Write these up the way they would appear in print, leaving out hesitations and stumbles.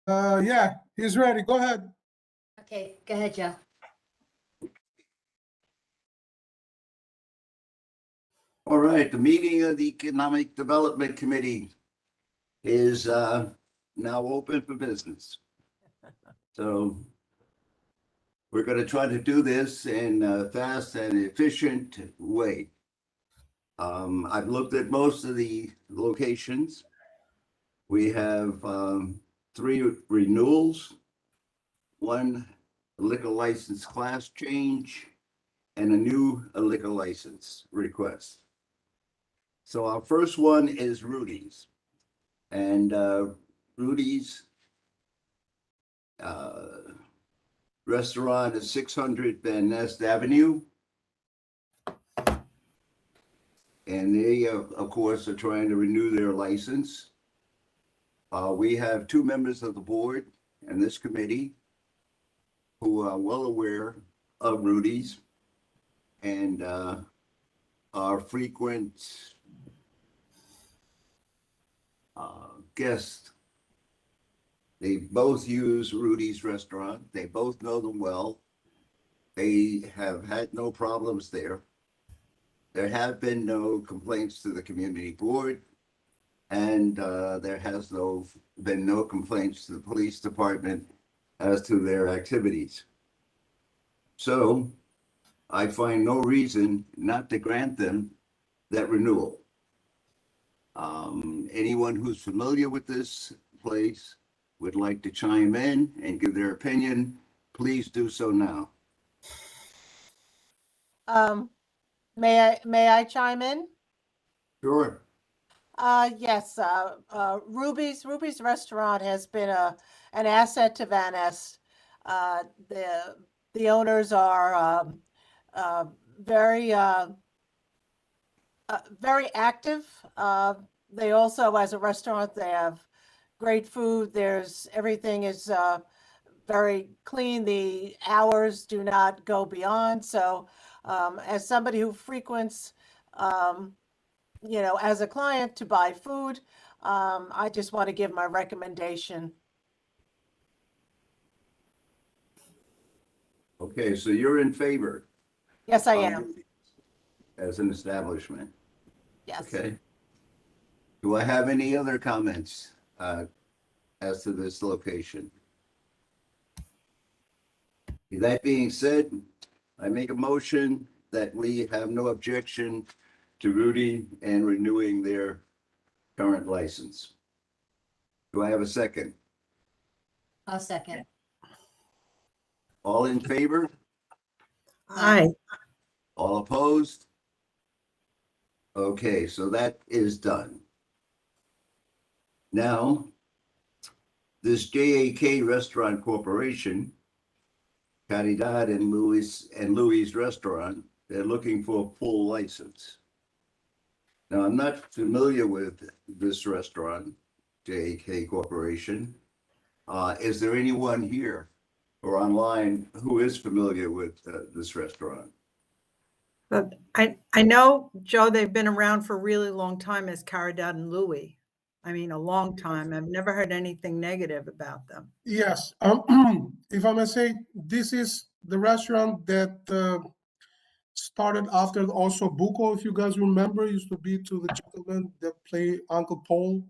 Yeah, he's ready. Go ahead. Okay, go ahead, Joe. All right, the meeting of the Economic Development Committee is now open for business. So we're going to try to do this in a fast and efficient way. I've looked at most of the locations. We have 3 renewals, 1 liquor license class change, and a new liquor license request. So our first one is Rudy's. And Rudy's restaurant is 600 Van Nest Avenue. And they, of course, are trying to renew their license. We have 2 members of the board and this committee who are well aware of Rudy's and are frequent guests. They both use Rudy's restaurant. They both know them well. They have had no problems there. There have been no complaints to the community board, and there has been no complaints to the police department as to their activities. So I find no reason not to grant them that renewal. Anyone who's familiar with this place would like to chime in and give their opinion, please do so now. May I chime in? Sure. Yes, Ruby's Restaurant has been an asset to Van Nest. The owners are very very active. They also, as a restaurant, they have great food. Everything is very clean. The hours do not go beyond. So as somebody who frequents, as a client to buy food, I just want to give my recommendation. Okay, so you're in favor Yes, I am. as an establishment. Yes. Okay. Do I have any other comments as to this location? That being said, I make a motion that we have no objection to Rudy and renewing their current license. Do I have a second? I'll second. All in favor? Aye. All opposed? Okay, so that is done. Now, this JAK Restaurant Corporation, Caridad and Louis Restaurant, they're looking for a full license. Now, I'm not familiar with this restaurant, JAK Corporation. Is there anyone here or online who is familiar with this restaurant? But I know, Joe, they've been around for a really long time as Caridad and Louis. I mean, a long time. I've never heard anything negative about them. Yes, if I may say, this is the restaurant that started after also Buco, if you guys remember, used to be to the gentleman that play Uncle Paul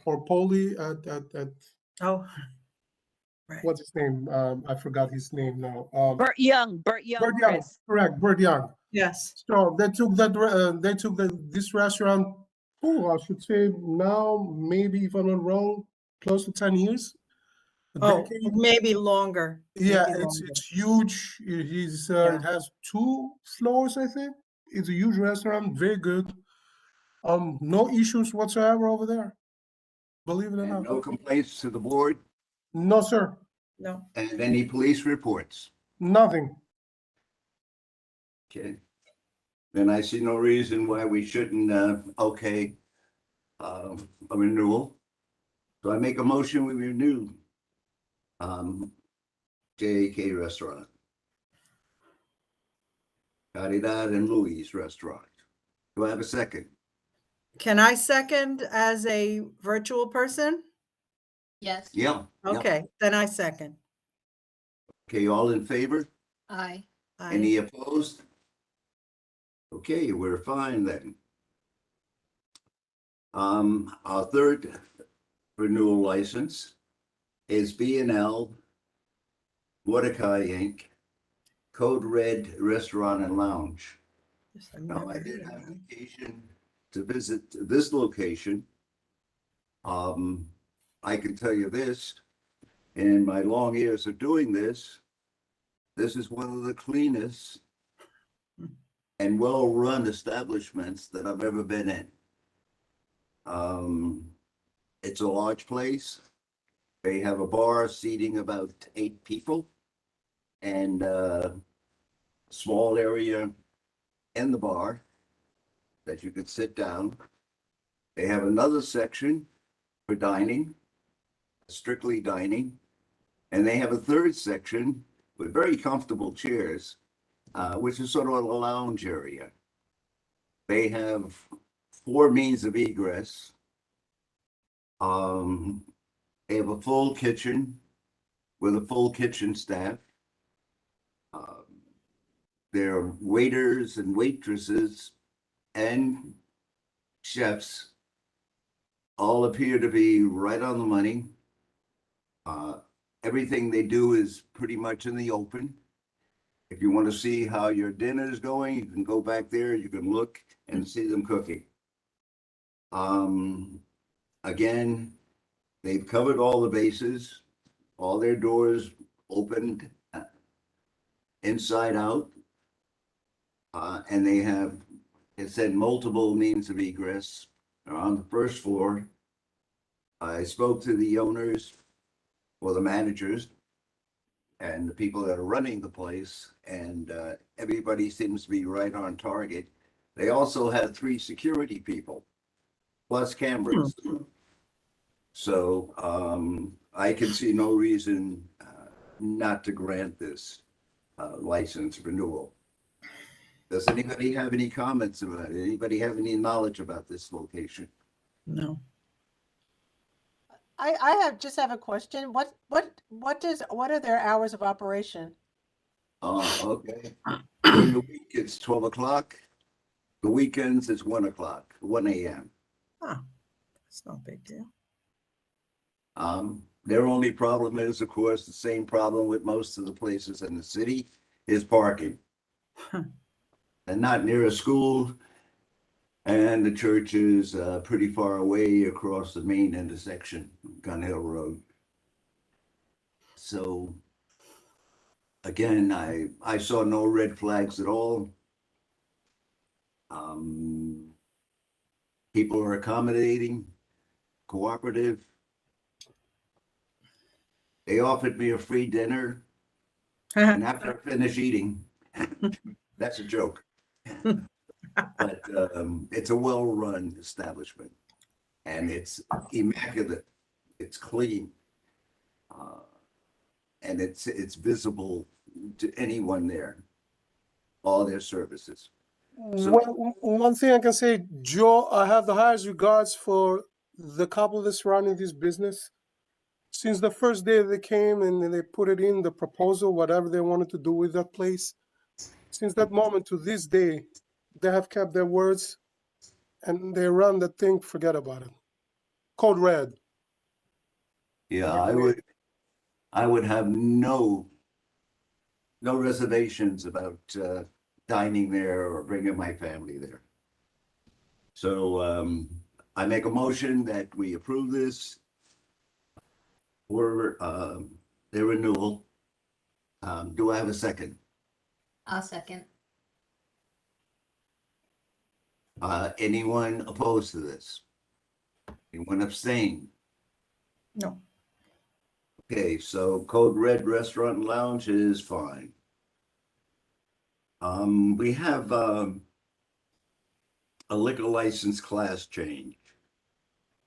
or Paulie at Oh, right. what's his name? I forgot his name now. Burt Young, Burt Young, Chris. correct, Burt Young. Yes. So they took this restaurant, I should say now, maybe if I'm not wrong, close to 10 years. A Oh, decade. maybe longer. Yeah, Maybe it's longer. huge. It has 2 floors, I think. It's a huge restaurant, very good. No issues whatsoever over there. Believe it or And not. no complaints to the board No, sir. No. and any police reports? Nothing. Okay. Then I see no reason why we shouldn't, okay, a renewal. So I make a motion, we renew JAK Restaurant. Caridad and Louis Restaurant. Do I have a second? Can I second as a virtual person? Yes. Yeah. yeah. Okay, then I second. Okay, all in favor? Aye. Any opposed? Okay, we're fine then. Our third renewal license is B&L Mordecai Inc., Code Red Restaurant and Lounge. Yes, I've Now, never I heard did of have them. occasion to visit this location. I can tell you this, in my long years of doing this is one of the cleanest and well-run establishments that I've ever been in. It's a large place. They have a bar seating about 8 people and a small area in the bar that you could sit down. They have another section for dining, strictly dining, and they have a third section with very comfortable chairs, which is sort of a lounge area. They have 4 means of egress. They have a full kitchen with a full kitchen staff. Their waiters and waitresses and chefs all appear to be right on the money. Everything they do is pretty much in the open. If you want to see how your dinner is going, you can go back there, you can look and see them cooking. Again, they've covered all the bases, all their doors opened inside out. And they have, it said, multiple means of egress. They're on the first floor. I spoke to the owners or the managers and the people that are running the place, and everybody seems to be right on target. They also had 3 security people plus cameras. So I can see no reason not to grant this license renewal. Does anybody have any comments about it? Anybody have any knowledge about this location? No. I just have a question. What are their hours of operation? Okay. During the week, it's 12 o'clock. The weekends, it's 1 o'clock, 1 a.m. Oh, that's no big deal. Their only problem is, of course, the same problem with most of the places in the city, is parking. And not near a school, and the church is pretty far away across the main intersection, Gun Hill Road. So again, I saw no red flags at all. People are accommodating, cooperative. They offered me a free dinner, and after I finish eating, that's a joke. But it's a well-run establishment, and it's immaculate. It's clean, and it's visible to anyone there. All their services. So- Well, one thing I can say, Joe, I have the highest regards for the couple that's running this business. Since the first day they came and they put it in the proposal, whatever they wanted to do with that place, since that moment to this day, they have kept their words and they run that thing, forget about it. Code Red. Yeah, I would have no reservations about dining there or bringing my family there. So I make a motion that we approve this for their renewal. Do I have a second? I'll second. Anyone opposed to this? Anyone abstain? No. Okay, so Code Red Restaurant and Lounge is fine. We have a liquor license class change.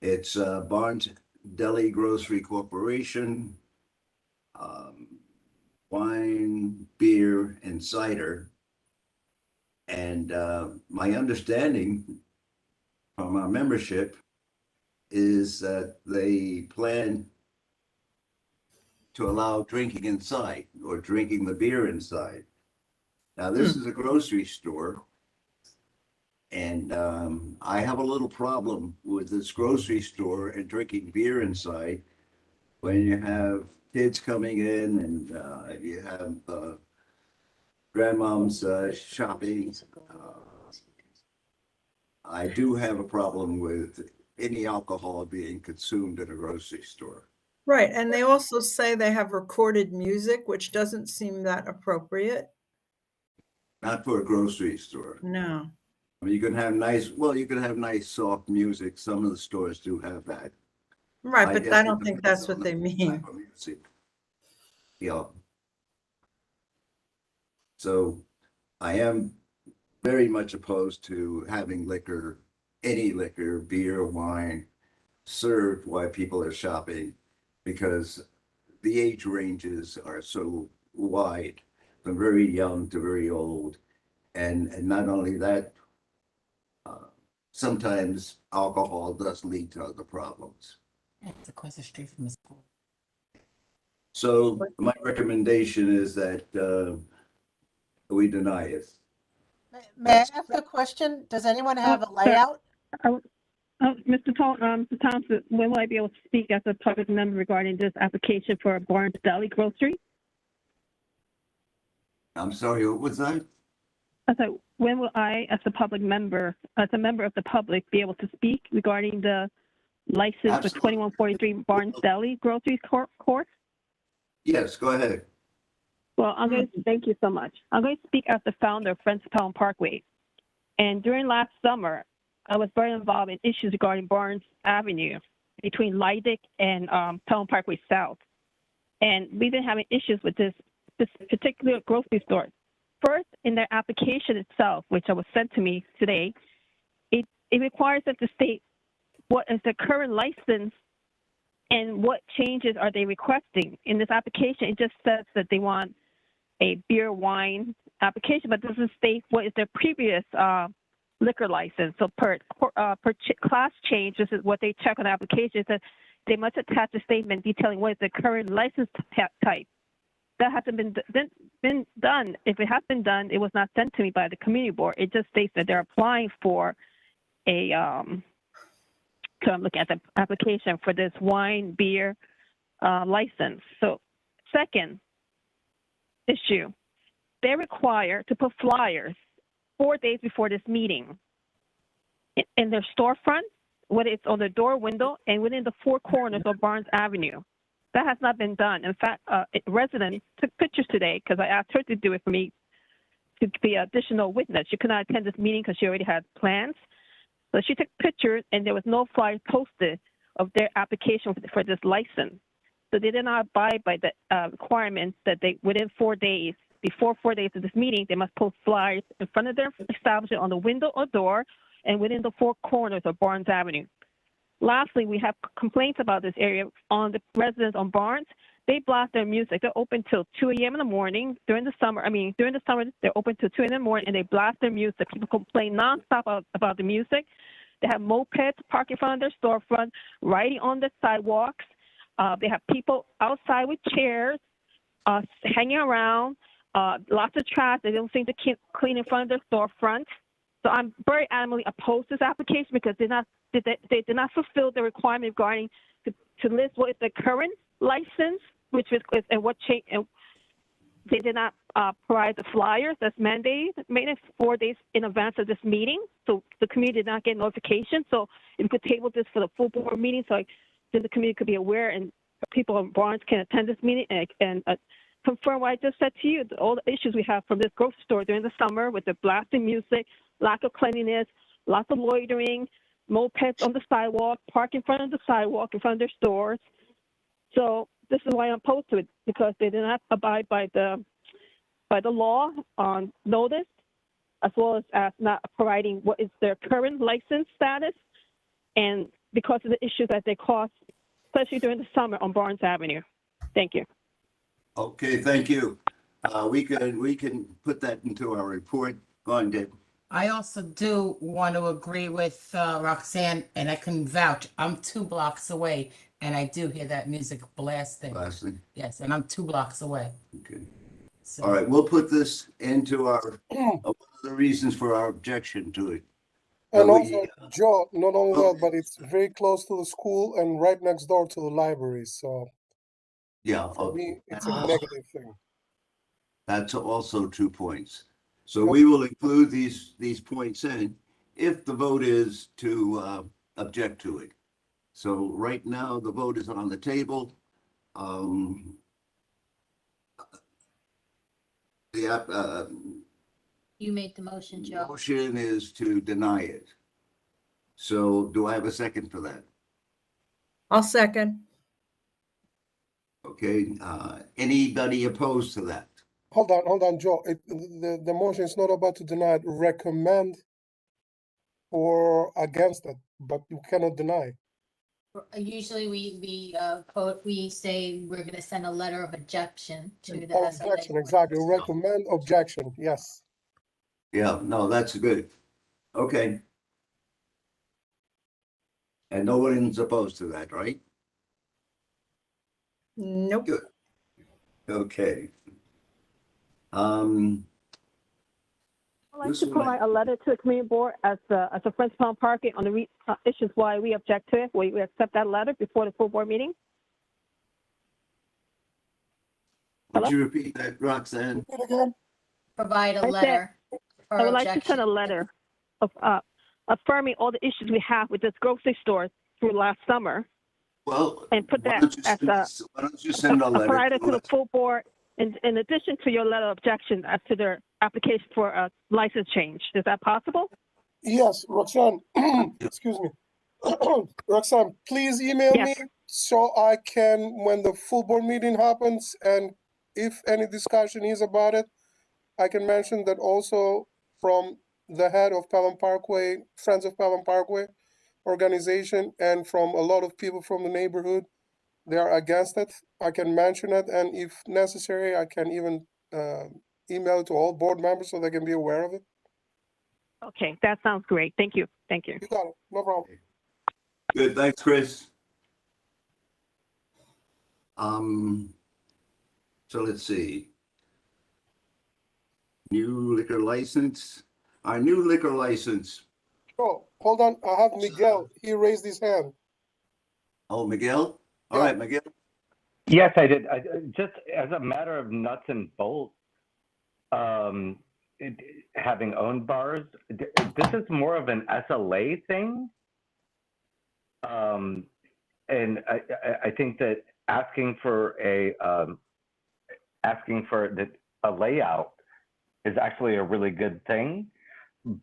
It's Barnes Deli Grocery Corporation, wine, beer, and cider. And my understanding from our membership is that they plan to allow drinking inside or drinking the beer inside. Now, this is a grocery store. And I have a little problem with this grocery store and drinking beer inside when you have kids coming in and you have grandmoms shopping. I do have a problem with any alcohol being consumed in a grocery store. Right, and they also say they have recorded music, which doesn't seem that appropriate. Not for a grocery store. No. I mean, you can have nice soft music. Some of the stores do have that. Right, I but guess I it don't think depends that's what on they the mean. type of music. Yeah. So I am very much opposed to having liquor, any liquor, beer, wine, served while people are shopping, because the age ranges are so wide, from very young to very old. And not only that, sometimes alcohol does lead to other problems. It's across the street from the school. So my recommendation is that we deny it. May I ask a question? Does anyone have a layout? Mr. Thompson, when will I be able to speak as a public member regarding this application for Barnes Deli Grocery? I'm sorry, what was that? I said, when will I, as a public member, as a member of the public, be able to speak regarding the license for Absolutely. 2143 Barnes Deli Grocery Court? Yes, go ahead. Well, thank you so much. I'm going to speak as the founder of Friends of Pelham Parkway. And during last summer, I was very involved in issues regarding Barnes Avenue between Leidig and Pelham Parkway South. And we've been having issues with this particular grocery store. First, in their application itself, which was sent to me today, it requires them to state what is the current license and what changes are they requesting. In this application, it just says that they want a beer wine application, but doesn't state what is their previous liquor license. So per class change, this is what they check on the application, is that they must attach a statement detailing what is the current license type. That hasn't been done. If it has been done, it was not sent to me by the community board. It just states that they're applying for a, so I'm looking at the application for this wine, beer license. So second issue, they're required to put flyers 4 days before this meeting in their storefront, whether it's on the door, window, and within the four corners of Barnes Avenue. That has not been done. In fact, a resident took pictures today because I asked her to do it for me to be an additional witness. She could not attend this meeting because she already had plans. So she took pictures and there was no flyer posted of their application for this license. So they did not abide by the requirements that they, within 4 days, before 4 days of this meeting, they must post flyers in front of their establishment on the window or door and within the four corners of Barnes Avenue. Lastly, we have complaints about this area on the residents on Barnes. They blast their music. They're open till 2 a.m. in the morning. During the summer, they're open till 2 in the morning and they blast their music. People complain nonstop about the music. They have mopeds parked in front of their storefront, riding on the sidewalks. They have people outside with chairs, hanging around, lots of trash. They don't seem to keep clean in front of their storefront. So I'm very adamantly opposed to this application because they did not fulfill the requirement regarding to list what is the current license, which is and what change. And they did not provide the flyers that's mandated, made it 4 days in advance of this meeting. So the community did not get notification. So if we could table this for the full board meeting, so the community could be aware and people in Barnes can attend this meeting and confirm what I just said to you, all the issues we have from this grocery store during the summer with the blasting music, lack of cleanliness, lots of loitering, mopeds on the sidewalk, park in front of the sidewalk, in front of their stores. So this is why I'm opposed to it, because they did not abide by the law on notice, as well as not providing what is their current license status, and because of the issues that they cause, especially during the summer on Barnes Avenue. Thank you. Okay, thank you. We can put that into our report. Go on, Dave. I also do want to agree with Roxanne, and I can vouch. I'm 2 blocks away. And I do hear that music blasting. Lastly, Yes, and I'm 2 blocks away. okay. So, All right, we'll put this into our, one of the reasons for our objection to it. And But also, Joe, not only that, but it's very close to the school and right next door to the library. So Yeah, for me, it's a negative thing. that's also 2 points. So we will include these points in if the vote is to object to it. So right now, the vote is on the table. You made the motion, Joe. Motion is to deny it. So do I have a second for that? I'll second. Okay, anybody opposed to that? Hold on, Joe. The motion is not about to deny it, recommend or against it, but you cannot deny. Usually we say we're gonna send a letter of objection to the Objection, SLA. exactly. Recommend objection, yes. Yeah, no, that's good. Okay. And no one's opposed to that, right? Nope. Good. Okay. I'd like This to one I- provide a letter to the community board as a Friends Pound Parkway on the issues why we object to it. We accept that letter before the full board meeting. Would Hello? you repeat that, Roxanne? Repeat again? Provide I a said letter for I would like to objection. send a letter of affirming all the issues we have with this grocery store through last summer Well, and put why that don't you as send- why don't you send a letter? provided to the full board in addition to your letter of objection as to their application for a license change. Is that possible? Yes, Roxanne, excuse me. Roxanne, please email me Yes. so I can, when the full board meeting happens, and if any discussion is about it, I can mention that also from the head of Pelham Parkway, Friends of Pelham Parkway organization, and from a lot of people from the neighborhood, they are against it. I can mention it, and if necessary, I can even email it to all board members so they can be aware of it. Okay, that sounds great. Thank you. Thank you. You got it, no problem. Good, thanks, Chris. So let's see. New liquor license. Our new liquor license. Oh, hold on, I have Miguel, he raised his hand. Oh, Miguel? All Yeah. right, Miguel. Yes, I did. Just as a matter of nuts and bolts, having owned bars, this is more of an SLA thing. And I think that asking for a layout is actually a really good thing.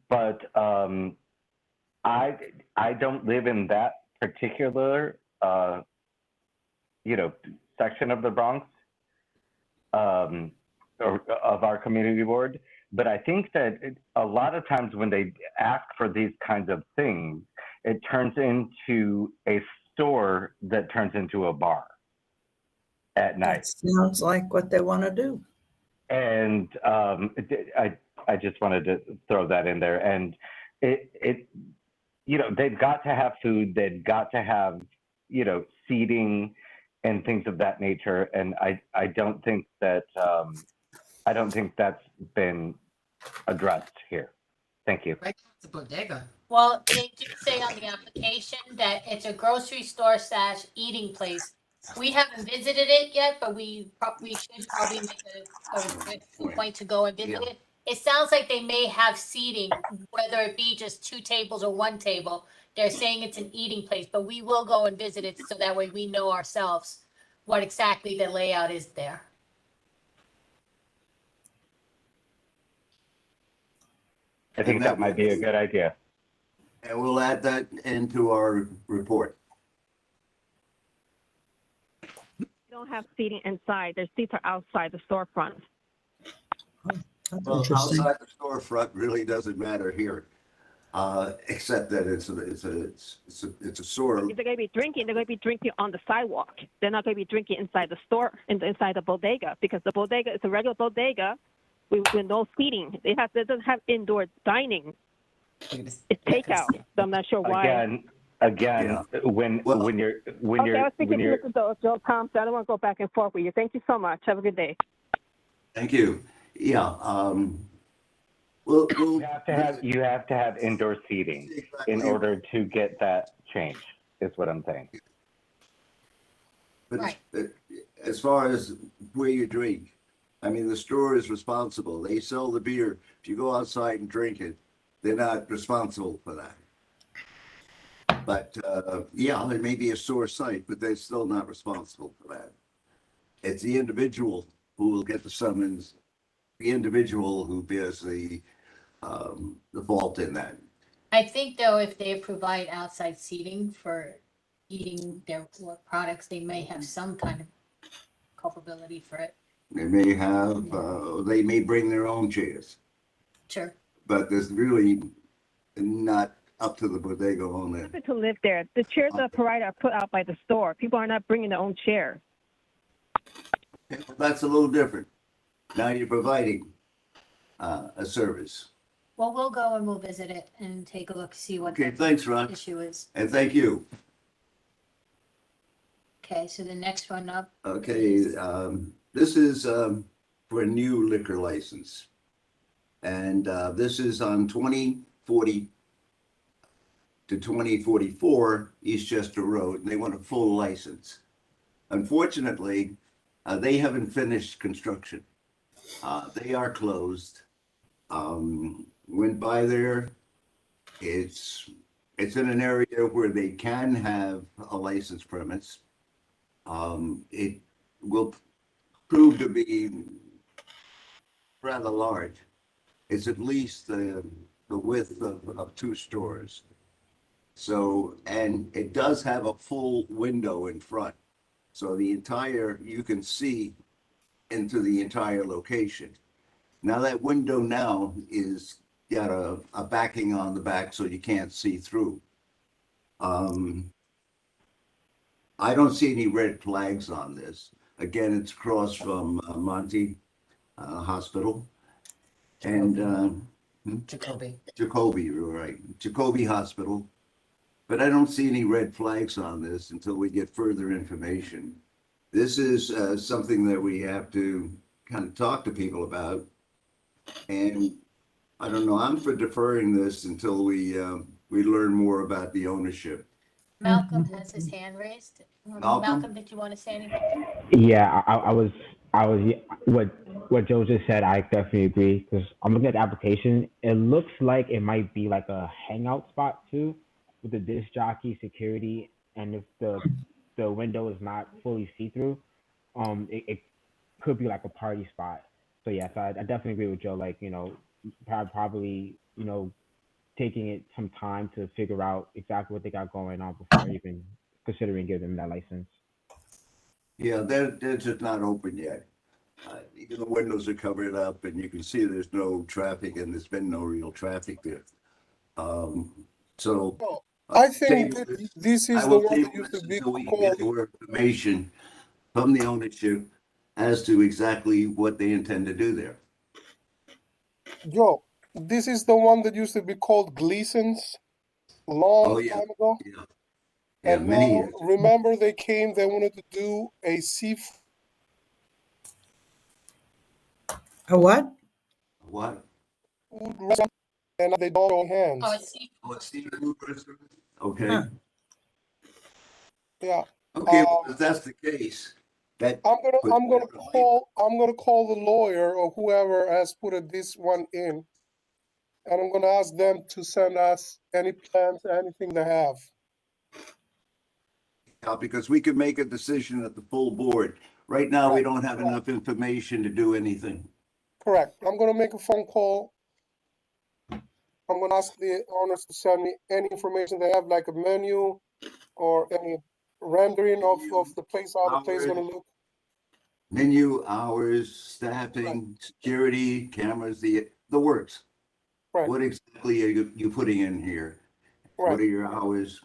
But I don't live in that particular section of the Bronx or of our community board. But I think that a lot of times when they ask for these kinds of things, it turns into a store that turns into a bar at night. Sounds like what they want to do. And I just wanted to throw that in there. And they've got to have food. They've got to have, seating and things of that nature. And I don't think that that's been addressed here. Thank you. right next to bodega. Well, they do say on the application that it's a grocery store / eating place. We haven't visited it yet, but we should probably make a point to go and visit Yeah. it. It sounds like they may have seating, whether it be just 2 tables or 1 table. They're saying it's an eating place, but we will go and visit it so that way we know ourselves what exactly the layout is there. I think that might be a good idea. And we'll add that into our report. We don't have seating inside. Their seats are outside the storefront. Well, outside the storefront really doesn't matter here, except that it's a sort of, If they're going to be drinking, they're going to be drinking on the sidewalk. They're not going to be drinking inside the store, inside the bodega, because the bodega is a regular bodega with no seating. It doesn't have indoor dining. It's takeout. So I'm not sure why. Again, again, when Well- when you're Okay, I was speaking when to you're Mr. Joe Thompson. I don't want to go back and forth with you. Thank you so much. Have a good day. Thank you. Yeah, we'll, you have to have indoor seating in order to get that change. Is what I'm saying. But Right. as far as where you drink, I mean, the store is responsible. They sell the beer. If you go outside and drink it, they're not responsible for that. But yeah, there may be a sore site, but they're still not responsible for that. It's the individual who will get the summons, the individual who bears the fault in that. I think though, if they provide outside seating for eating their work products, they may have some kind of culpability for it. They may have, they may bring their own chairs, Sure. but there's really not up to the bodega owner. Happen to live there. The chairs that are provided are put out by the store. People are not bringing their own chairs. That's a little different. Now you're providing a service. Well, we'll go and we'll visit it and take a look, see what Okay, the thanks, Ron, issue is. and thank you. Okay, so the next one up. Okay, this is for a new liquor license. And this is on 2040 to 2044 Eastchester Road, and they want a full license. Unfortunately, they haven't finished construction. They are closed. Went by there. It's in an area where they can have a license premise. It will prove to be rather large. It's at least the width of 2 stores. So, and it does have a full window in front. So the entire, you can see into the entire location. Now that window now is got a backing on the back so you can't see through. I don't see any red flags on this. Again, it's across from Monty Hospital. And Jacoby. Jacoby, you're right, Jacoby Hospital. But I don't see any red flags on this until we get further information. This is something that we have to kind of talk to people about. And I don't know, I'm for deferring this until we learn more about the ownership. Malcolm has his hand raised. Malcolm? Did you want to say anything? Yeah, I was what Joe just said. I definitely agree because I'm looking at the application. It looks like it might be like a hangout spot too, with the disc jockey security, and if the window is not fully see through, it could be like a party spot. So yes, I definitely agree with Joe. Like, you know, probably, you know, taking it some time to figure out exactly what they got going on before even considering giving them that license. Yeah, they're just not open yet. Even the windows are covered up and you can see there's no traffic and there's been no real traffic there. So. I think table that this. this I is the will one table that used this to be until we can called, get more information from the ownership as to exactly what they intend to do there. Joe, this is the one that used to be called Gleason's long Oh, yeah. time ago. Yeah. Yeah, And many now, years. remember they came, they wanted to do a seafood A what? What? restaurant, and they don't show hands. Oh, it's Oh, it's seafood restaurant? Okay. Huh. Yeah, Okay, well, if that's the case, that. I'm But- gonna call the lawyer or whoever has put this one in. And I'm gonna ask them to send us any plans, anything they have. Because we could make a decision at the full board. Right now, we don't have enough information to do anything. Correct. I'm gonna make a phone call. I'm gonna ask the owners to send me any information they have, like a menu or any rendering of the place, how the place is gonna look. Menu, hours, staffing, security, cameras, the works. Right. What exactly are you putting in here? What Right. are your hours?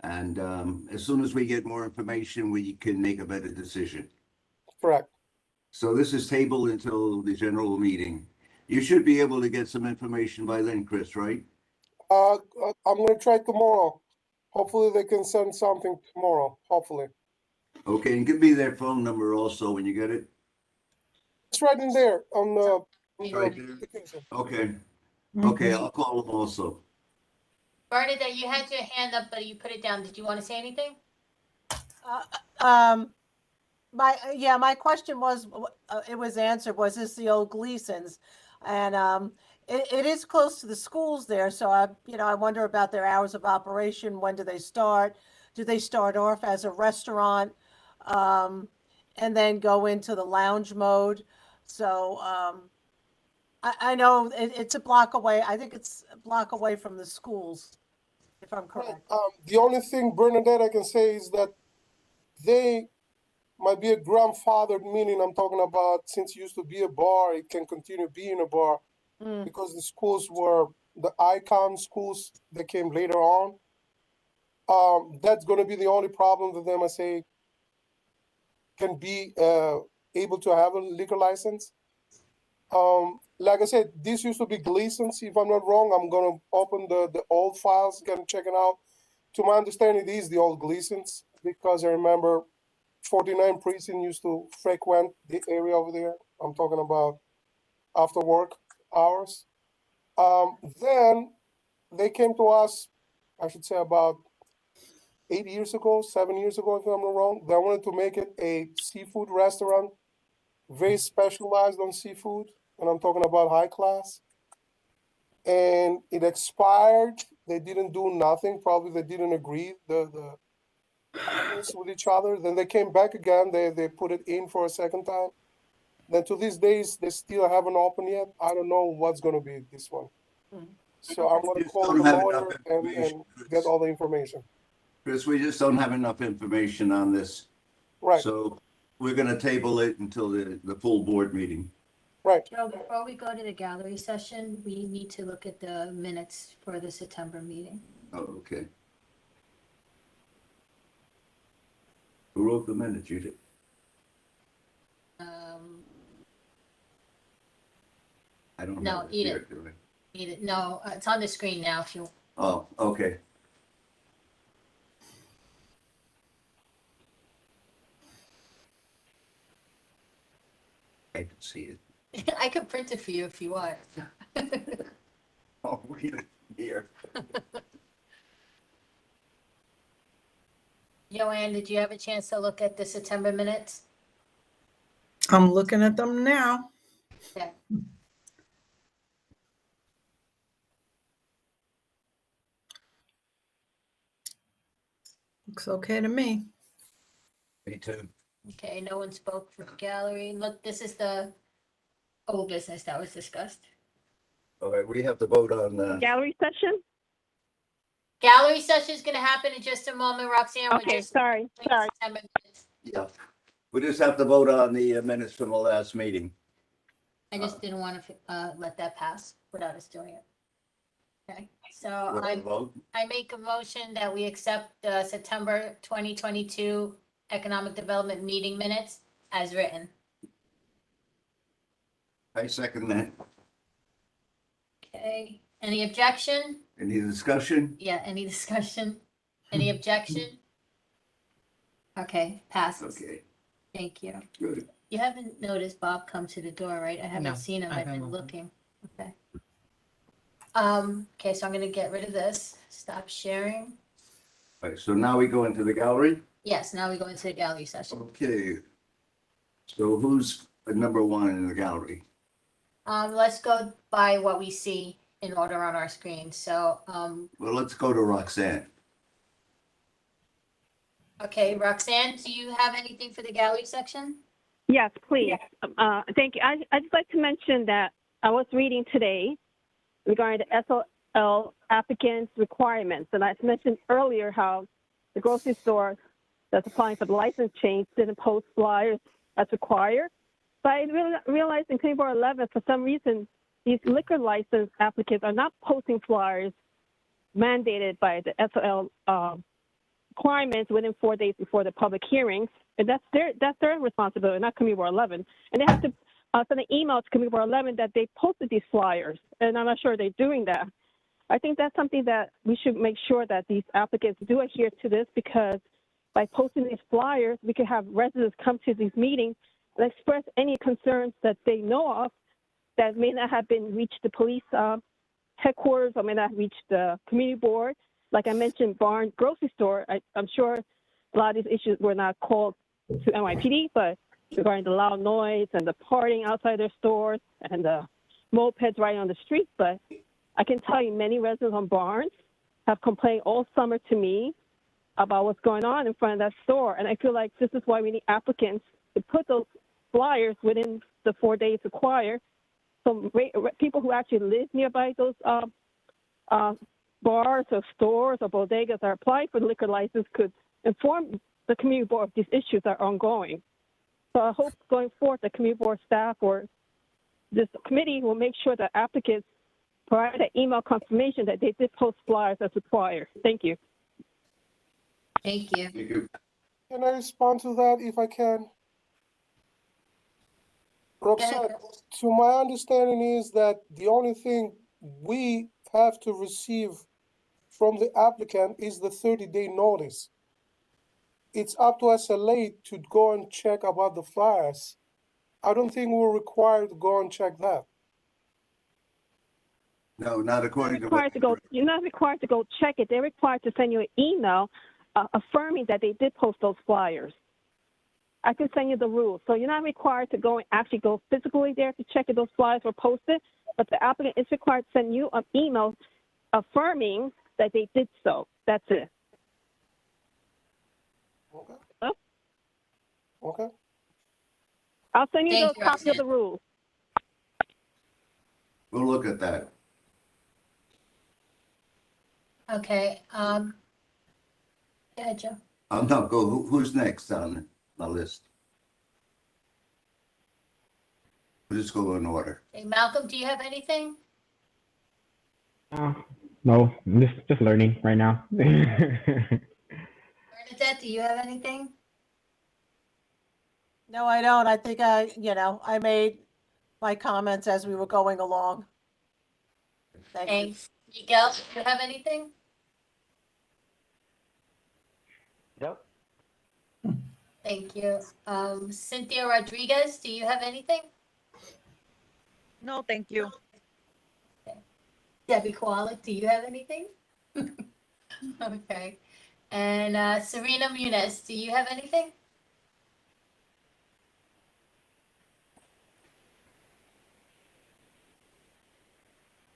And as soon as we get more information, we can make a better decision. Correct. So this is tabled until the general meeting. You should be able to get some information by then, Chris, right? I'm gonna try tomorrow. Hopefully they can send something tomorrow, hopefully. Okay, and give me their phone number also when you get it. It's right in there on the Right there. application. Okay, Mm-hmm. okay, I'll call them also. Bernadette, you had your hand up, but you put it down. Did you want to say anything? My question was, it was answered, was this the old Gleason's? And it is close to the schools there, so I wonder about their hours of operation. When do they start? Do they start off as a restaurant, and then go into the lounge mode? So, I know it's a block away. I think it's a block away from the schools, if I'm Right. correct. The only thing, Bernadette, I can say is that they might be a grandfathered, meaning I'm talking about since it used to be a bar, it can continue being a bar because the schools were the icon schools that came later on. That's going to be the only problem that the MSA can be able to have a liquor license. Like I said, this used to be Gleason's. If I'm not wrong, I'm going to open the old files, and check it out. To my understanding, it is the old Gleason's because I remember 49 Precinct used to frequent the area over there. I'm talking about after work hours. Then they came to us, I should say about 8 years ago, 7 years ago, if I'm not wrong. They wanted to make it a seafood restaurant, very specialized on seafood, and I'm talking about high class. And it expired. They didn't do nothing. Probably they didn't agree the owners with each other. Then they came back again. They put it in for a second time. Then to these days, they still haven't opened yet. I don't know what's going to be this one. So I'm going to Just call don't the have lawyer enough and information, get Chris. all the information. Chris, we just don't have enough information on this. Right, So we're gonna table it until the full board meeting. right. Joe, before we go to the gallery session, we need to look at the minutes for the September meeting. Oh, okay. Who wrote the minutes? You did? I don't No, have it Edith. here, do I? Edith, no, it's on the screen now if you, Oh, okay. I can see it. I could print it for you if you want. I'll read it here. Joanne, did you have a chance to look at the September minutes? I'm looking at them now. Okay. Looks okay to me. Me too. Okay, no one spoke for the gallery. Look, this is the old business that was discussed. All right, we have to vote on, Gallery session? Gallery session is gonna happen in just a moment, Roxanne. We're Okay, just sorry. doing September minutes. yeah. We just have to vote on the minutes from the last meeting. I just didn't want to let that pass without us doing it. Okay, so What do I I vote? make a motion that we accept the September 2022 Economic Development Meeting Minutes as written. I second that. Okay, any objection? Any discussion? Yeah, any discussion? Any objection? Okay, passes. Okay, Thank you. good. You haven't noticed Bob come to the door, right? I No, haven't seen him. I I've been haven't. looking. Okay. Okay, so I'm gonna get rid of this. Stop sharing. All right, so now we go into the gallery. Yes, now we go into the gallery session. Okay. So who's number one in the gallery? Let's go by what we see in order on our screen. So, Well, let's go to Roxanne. okay, Roxanne, do you have anything for the gallery section? Yes, please. Thank you. I'd just like to mention that I was reading today regarding the SOL applicants' requirements. And I mentioned earlier how the grocery store that's applying for the license change didn't post flyers as required. But I realized in 2411, for some reason, these liquor license applicants are not posting flyers mandated by the SOL requirements within 4 days before the public hearings. And that's their responsibility, not Committee Board 11. And they have to send an email to Committee Board 11 that they posted these flyers. And I'm not sure they're doing that. I think that's something that we should make sure that these applicants do adhere to this, because by posting these flyers, we can have residents come to these meetings and express any concerns that they know of that may not have been reached the police headquarters or may not reach the community board. Like I mentioned, Barnes grocery store, I'm sure a lot of these issues were not called to NYPD, but regarding the loud noise and the partying outside their stores and the mopeds riding on the street. But I can tell you many residents on Barnes have complained all summer to me about what's going on in front of that store. And I feel like this is why we need applicants to put those flyers within the 4 days required. So people who actually live nearby those bars or stores or bodegas that are applying for the liquor license could inform the community board of these issues that are ongoing. So I hope going forward, the community board staff or this committee will make sure that applicants provide an email confirmation that they did post flyers as required. Thank you. Thank you. Thank you. Can I respond to that if I can? Roxanne, to my understanding is that the only thing we have to receive from the applicant is the 30-day notice. It's up to SLA to go and check about the flyers. I don't think we're required to go and check that. No, not according to Required to go, you're not required to go check it. They're required to send you an email affirming that they did post those flyers. I can send you the rules. So you're not required to go and actually go physically there to check if those flyers were posted, but the applicant is required to send you an email affirming that they did so. That's it. Okay. Huh? Okay. I'll send you Thank those you, copies of Roxanne. the rules. We'll look at that. Okay, yeah, Joe. No, go, who's next on the list? We'll just go in order. Hey, Malcolm, do you have anything? No, I'm just learning right now. Bernadette, do you have anything? No, I don't. I think I made my comments as we were going along. Thank you. Thanks. Miguel, do you have anything? Yep. Thank you. Cynthia Rodriguez, do you have anything? No, thank you. Debbie Koalik, do you have anything? Okay. And Serena Muniz, do you have anything?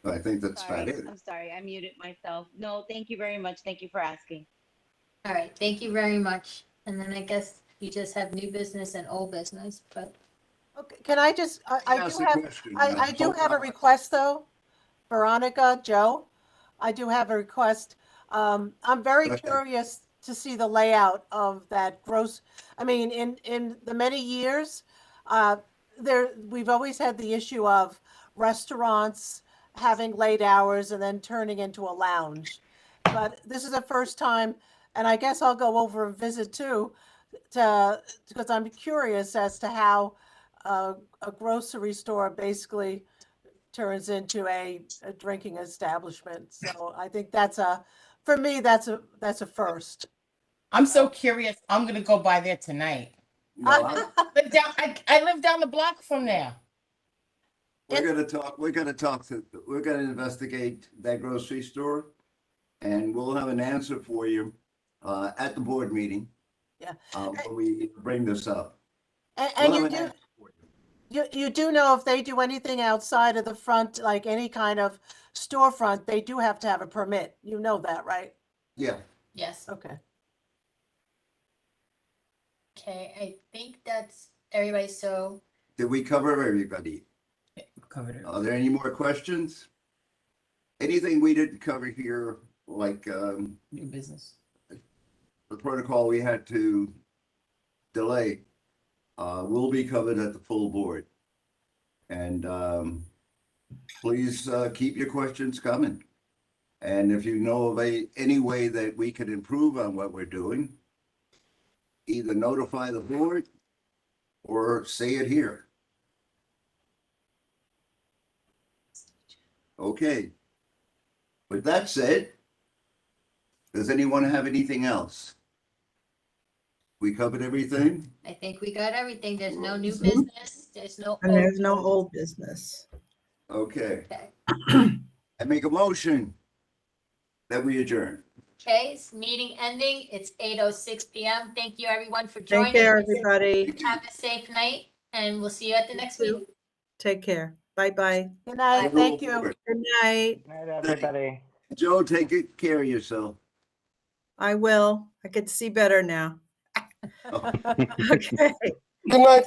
I think that's about Sorry, it. I'm sorry, I muted myself. No, thank you very much. Thank you for asking. All right, thank you very much. And then I guess you just have new business and old business, but Okay, can I just, I Ask do the have, question. I do have a request though. Veronica, Joe, I do have a request. I'm very Okay. curious to see the layout of that in the many years, we've always had the issue of restaurants having late hours and then turning into a lounge. But this is the first time, and I guess I'll go over and visit too, because I'm curious as to how a grocery store basically turns into a drinking establishment. So I think for me, that's a first. I'm so curious. I'm gonna go by there tonight. No, I live down the block from there. we're gonna investigate that grocery store. And we'll have an answer for you, at the board meeting. Yeah. When we bring this up. And We'll you have an do, answer for you. you do know if they do anything outside of the front, like any kind of storefront, they do have to have a permit. You know that, right? Yeah, yes. Okay. Okay, I think that's everybody. So did we cover everybody? Covered it. Are there any more questions? Anything we didn't cover here, like, New business. the protocol we had to delay, will be covered at the full board. And please keep your questions coming. And if you know of any way that we can improve on what we're doing, either notify the board or say it here. Okay. With that said, does anyone have anything else? We covered everything? I think we got everything. There's no new business. There's no. And there's no old old business. Okay. Okay. I make a motion that we adjourn. Okay, it's meeting ending. It's 8:06 p.m. Thank you, everyone, for Take joining. care, everybody. Have a safe night, and we'll see you at the next meeting. Take care. Bye-bye. Good night. Thank you. Good night. Good night, everybody. Joe, take good care of yourself. I will. I could see better now. Okay. Good night, guys.